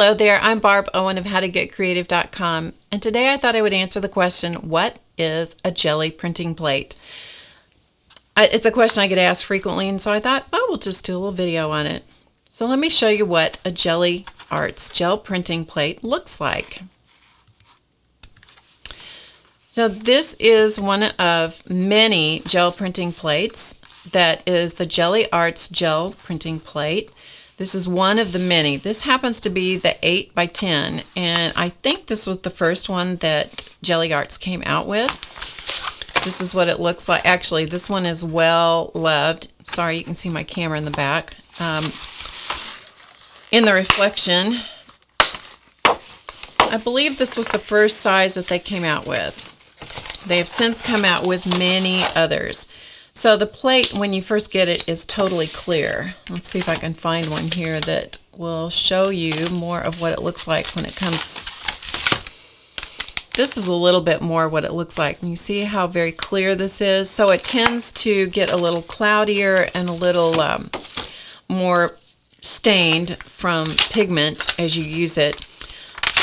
Hello there, I'm Barb Owen of HowToGetCreative.com, and today I thought I would answer the question, what is a Gelli printing plate? It's a question I get asked frequently, and so I thought, oh, we'll just do a little video on it. So let me show you what a Gelli Arts gel printing plate looks like. So this is one of many gel printing plates. That is the Gelli Arts gel printing plate. This is one of the many. This happens to be the 8x10, and I think this was the first one that Gelli Arts came out with. This is what it looks like. Actually, this one is well loved. Sorry, you can see my camera in the back. In the reflection, I believe this was the first size that they came out with. They have since come out with many others. So the plate, when you first get it, is totally clear. Let's see if I can find one here that will show you more of what it looks like when it comes. This is a little bit more what it looks like. And you see how very clear this is? So it tends to get a little cloudier and a little more stained from pigment as you use it.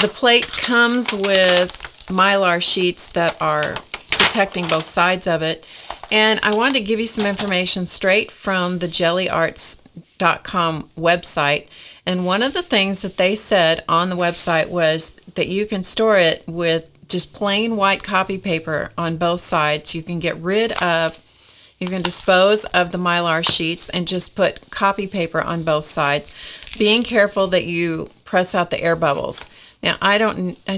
The plate comes with mylar sheets that are protecting both sides of it. And I wanted to give you some information straight from the GelliArts.com website. And one of the things that they said on the website was that you can store it with just plain white copy paper on both sides. You can you can dispose of the mylar sheets and just put copy paper on both sides, being careful that you press out the air bubbles. Now, I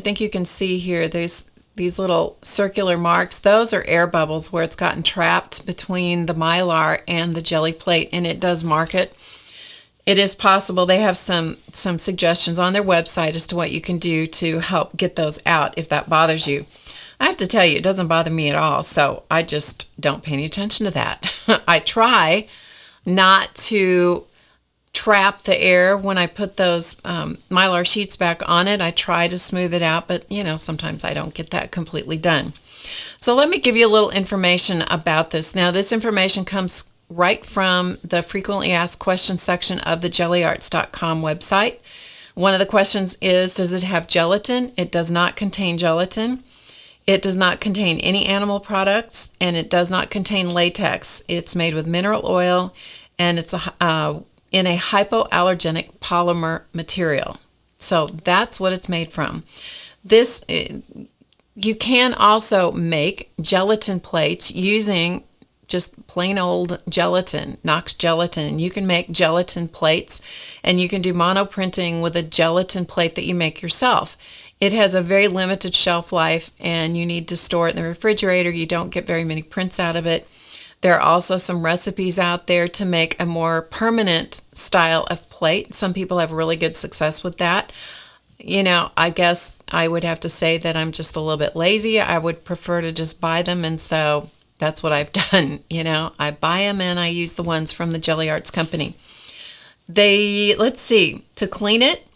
think you can see here these little circular marks. Those are air bubbles where it's gotten trapped between the mylar and the Gelli plate, and it does mark it. It is possible. They have some suggestions on their website as to what you can do to help get those out if that bothers you. I have to tell you, it doesn't bother me at all, so I just don't pay any attention to that. I try not to trap the air when I put those mylar sheets back on it. I try to smooth it out, but sometimes I don't get that completely done. So let me give you a little information about this. Now, this information comes right from the frequently asked questions section of the GelliArts.com website. One of the questions is, does it have gelatin? It does not contain gelatin. It does not contain any animal products, and it does not contain latex. It's made with mineral oil, and it's in a hypoallergenic polymer material. So that's what it's made from. You can also make gelatin plates using just plain old gelatin, Knox gelatin. You can make gelatin plates, and you can do monoprinting with a gelatin plate that you make yourself. It has a very limited shelf life, and you need to store it in the refrigerator. You don't get very many prints out of it. There are also some recipes out there to make a more permanent style of plate. Some people have really good success with that. I guess I would have to say that I'm just a little bit lazy. I would prefer to just buy them, and so that's what I've done. I buy them and I use the ones from the Gelli Arts company. Let's see, to clean it,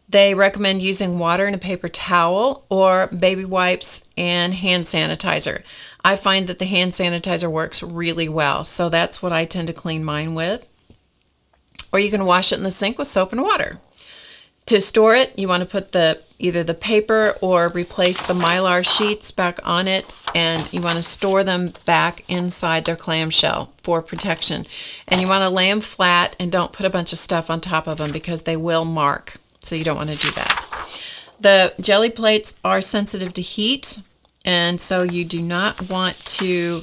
they recommend using water and a paper towel or baby wipes and hand sanitizer. I find that the hand sanitizer works really well, so that's what I tend to clean mine with. Or you can wash it in the sink with soap and water. To store it, you want to put either the paper or replace the mylar sheets back on it, and you want to store them back inside their clamshell for protection. And you want to lay them flat and don't put a bunch of stuff on top of them because they will mark, so you don't want to do that. The Gelli plates are sensitive to heat, and so you do not want to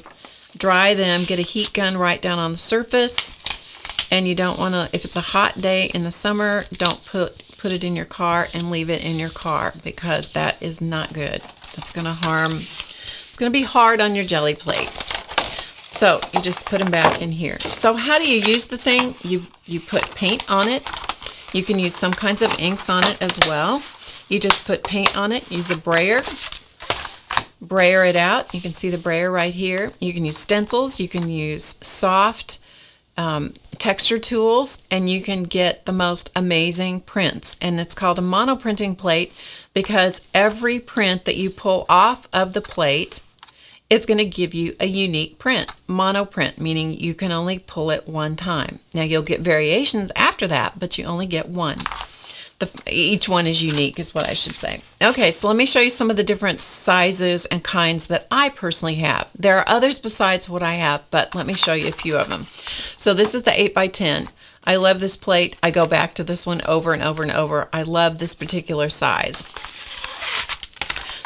dry them. Get a heat gun right down on the surface. And you don't want to, if it's a hot day in the summer, don't put it in your car and leave it in your car, because that is not good. It's going to be hard on your Gelli plate. So you just put them back in here. So how do you use the thing? You put paint on it. You can use some kinds of inks on it as well. You just put paint on it, use a brayer it out. You can see the brayer right here. You can use stencils, you can use soft texture tools, and you can get the most amazing prints. And it's called a monoprinting plate because every print that you pull off of the plate is going to give you a unique print. Monoprint, meaning you can only pull it one time. Now you'll get variations after that, but you only get one. each one is unique is what I should say. Okay, so let me show you some of the different sizes and kinds that I personally have. There are others besides what I have, but let me show you a few of them. So this is the 8x10. I love this plate. I go back to this one over and over and over. I love this particular size.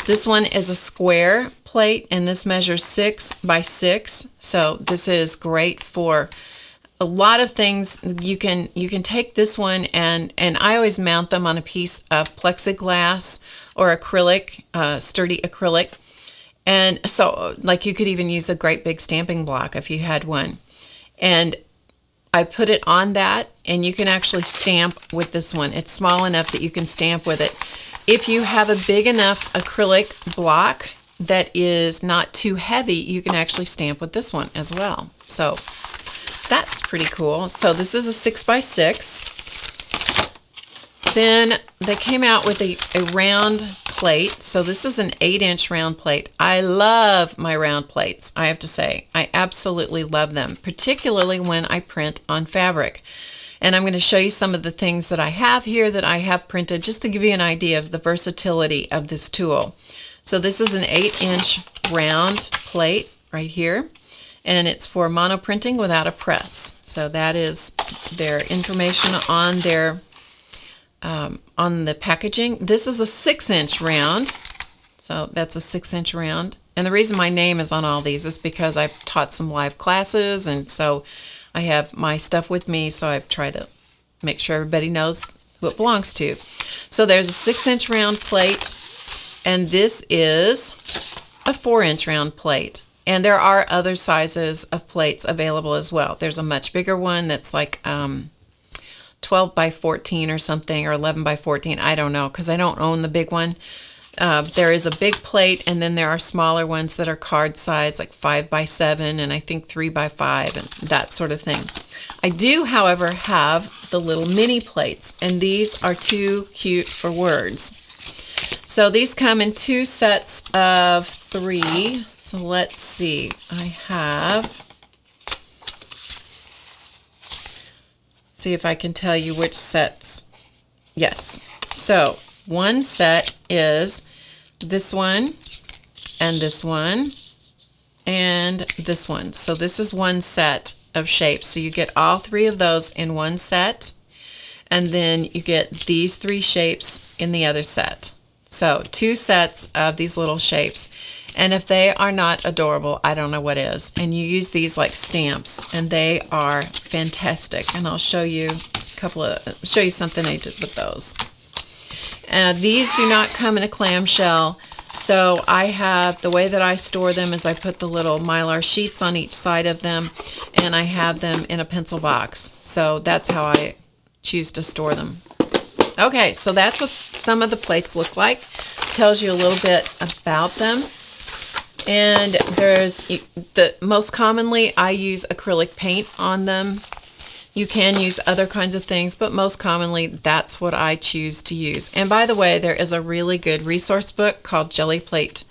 This one is a square plate, and this measures 6 by 6. So this is great for a lot of things. You can take this one and I always mount them on a piece of plexiglass or acrylic, sturdy acrylic. And so like you could even use a great big stamping block if you had one. And I put it on that, and you can actually stamp with this one. It's small enough that you can stamp with it. If you have a big enough acrylic block that is not too heavy, you can actually stamp with this one as well. So that's pretty cool. So this is a 6 by 6. Then they came out with a round plate. So this is an 8-inch round plate. I love my round plates, I have to say. I absolutely love them, particularly when I print on fabric. And I'm going to show you some of the things that I have here that I have printed, just to give you an idea of the versatility of this tool. So this is an 8-inch round plate right here, and it's for monoprinting without a press. So that is their information on their on the packaging. This is a 6-inch round, so that's a 6-inch round. And the reason my name is on all these is because I've taught some live classes, and so I have my stuff with me, so I've tried to make sure everybody knows who it belongs to. So there's a 6-inch round plate, and this is a 4-inch round plate. And there are other sizes of plates available as well. There's a much bigger one that's like 12 by 14 or something, or 11 by 14. I don't know, because I don't own the big one. There is a big plate, and then there are smaller ones that are card size, like 5 by 7, and I think 3 by 5, and that sort of thing. I do, however, have the little mini plates, and these are too cute for words. So these come in 2 sets of 3. So let's see. I have, see if I can tell you which sets. Yes. So one set is this one, and this one, and this one. So this is one set of shapes. So you get all 3 of those in one set, and then you get these 3 shapes in the other set. So 2 sets of these little shapes. And if they are not adorable, I don't know what is. And you use these like stamps, and they are fantastic. And I'll show you show you something I did with those. These do not come in a clamshell, so I have, the way that I store them is I put the little Mylar sheets on each side of them, and I have them in a pencil box. So that's how I choose to store them. Okay, so that's what some of the plates look like. Tells you a little bit about them. And there's most commonly I use acrylic paint on them. You can use other kinds of things, but most commonly that's what I choose to use. And by the way, there is a really good resource book called Gelli Plate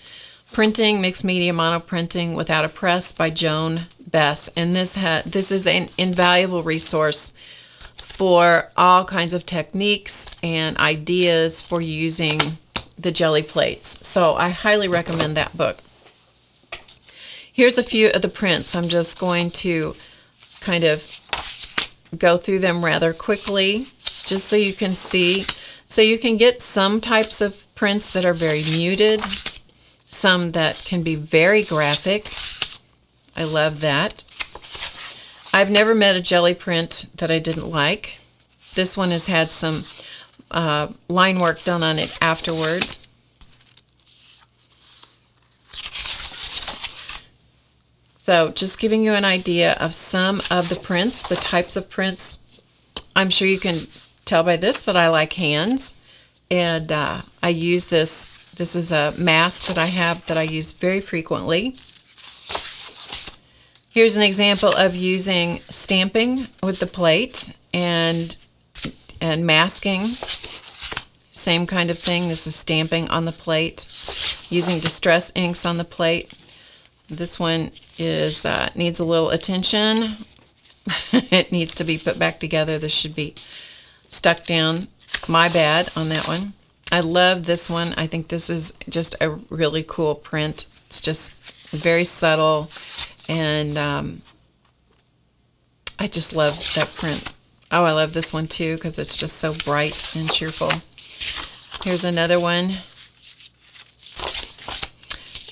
Printing, Mixed Media Monoprinting Without a Press by Joan, Bess. And this is an invaluable resource for all kinds of techniques and ideas for using the Gelli plates. So I highly recommend that book. Here's a few of the prints. I'm just going to kind of go through them rather quickly, just so you can see. So you can get some types of prints that are very muted, some that can be very graphic. I love that. I've never met a Gelli print that I didn't like. This one has had some line work done on it afterwards. So just giving you an idea of some of the prints, the types of prints. I'm sure you can tell by this that I like hands. And I use this. This is a mask that I have that I use very frequently. Here's an example of using stamping with the plate and masking. Same kind of thing. This is stamping on the plate, using distress inks on the plate. This one is needs a little attention. It needs to be put back together. This should be stuck down My bad on that one. I love this one. I think this is just a really cool print. It's just very subtle, and I just love that print. Oh, I love this one too because it's just so bright and cheerful. Here's another one.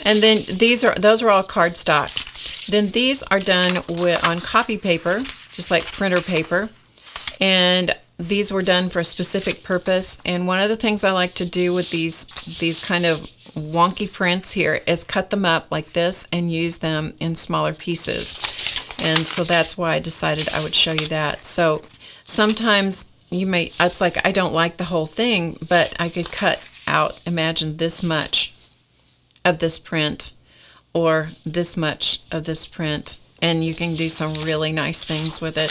And then those are all cardstock. Then these are done on copy paper, just like printer paper. And these were done for a specific purpose. And one of the things I like to do with these kind of wonky prints here is cut them up like this and use them in smaller pieces. And so that's why I decided I would show you that. So sometimes it's like I don't like the whole thing, but I could cut out, imagine this much of this print or this much of this print, and you can do some really nice things with it.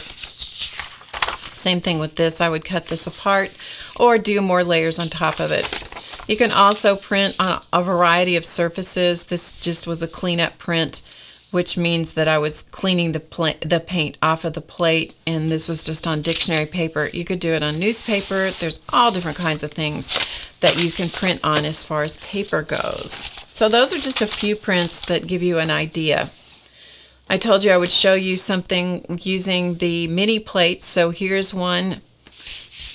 Same thing with this. I would cut this apart or do more layers on top of it. You can also print on a variety of surfaces. This just was a cleanup print, which means that I was cleaning the paint off of the plate, and this is just on dictionary paper. You could do it on newspaper. There's all different kinds of things that you can print on as far as paper goes. So those are just a few prints that give you an idea. I told you I would show you something using the mini plates. So here's one,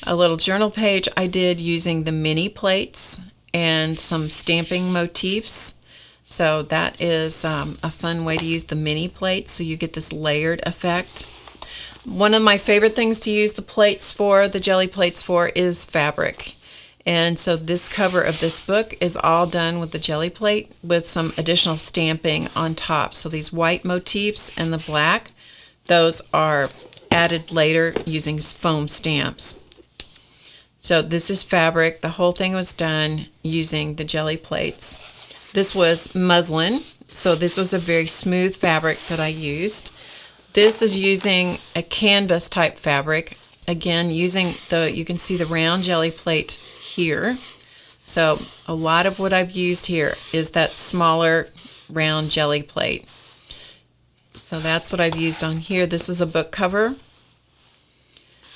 a little journal page I did using the mini plates and some stamping motifs. So that is a fun way to use the mini plates, so you get this layered effect. One of my favorite things to use the plates for, the Gelli plates for, is fabric. And so this cover of this book is all done with the Gelli plate with some additional stamping on top. So these white motifs and the black, those are added later using foam stamps. So this is fabric. The whole thing was done using the Gelli plates. This was muslin, so this was a very smooth fabric that I used. This is using a canvas type fabric. Again, using you can see the round Gelli plate here. So a lot of what I've used here is that smaller round Gelli plate. So that's what I've used on here. This is a book cover,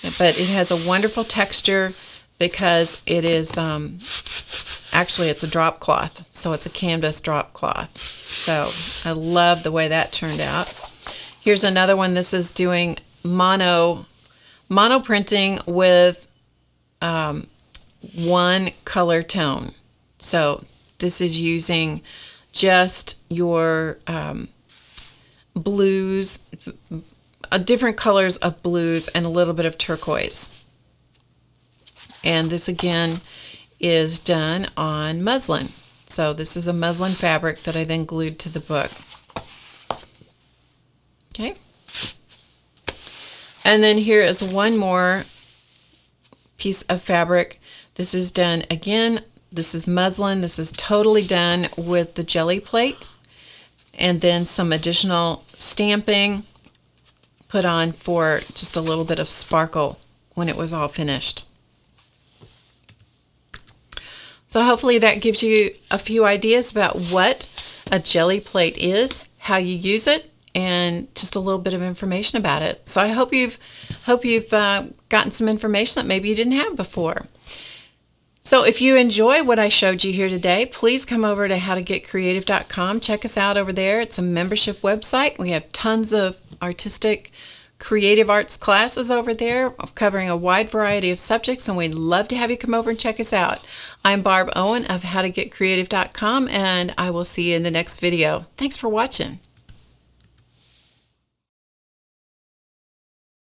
but it has a wonderful texture because it is actually it's a drop cloth, so it's a canvas drop cloth. So I love the way that turned out. Here's another one. This is doing mono printing with one color tone. So this is using just your blues, different colors of blues and a little bit of turquoise. And this again is done on muslin. So this is a muslin fabric that I then glued to the book. Okay. And then here is one more piece of fabric. This is done again. This is muslin. This is totally done with the Gelli plates, and then some additional stamping put on for just a little bit of sparkle when it was all finished. So hopefully that gives you a few ideas about what a Gelli plate is, how you use it, and just a little bit of information about it. So I hope you've gotten some information that maybe you didn't have before. So if you enjoy what I showed you here today, please come over to HowToGetCreative.com. Check us out over there. It's a membership website. We have tons of artistic, creative arts classes over there covering a wide variety of subjects, and we'd love to have you come over and check us out. I'm Barb Owen of HowToGetCreative.com, and I will see you in the next video. Thanks for watching.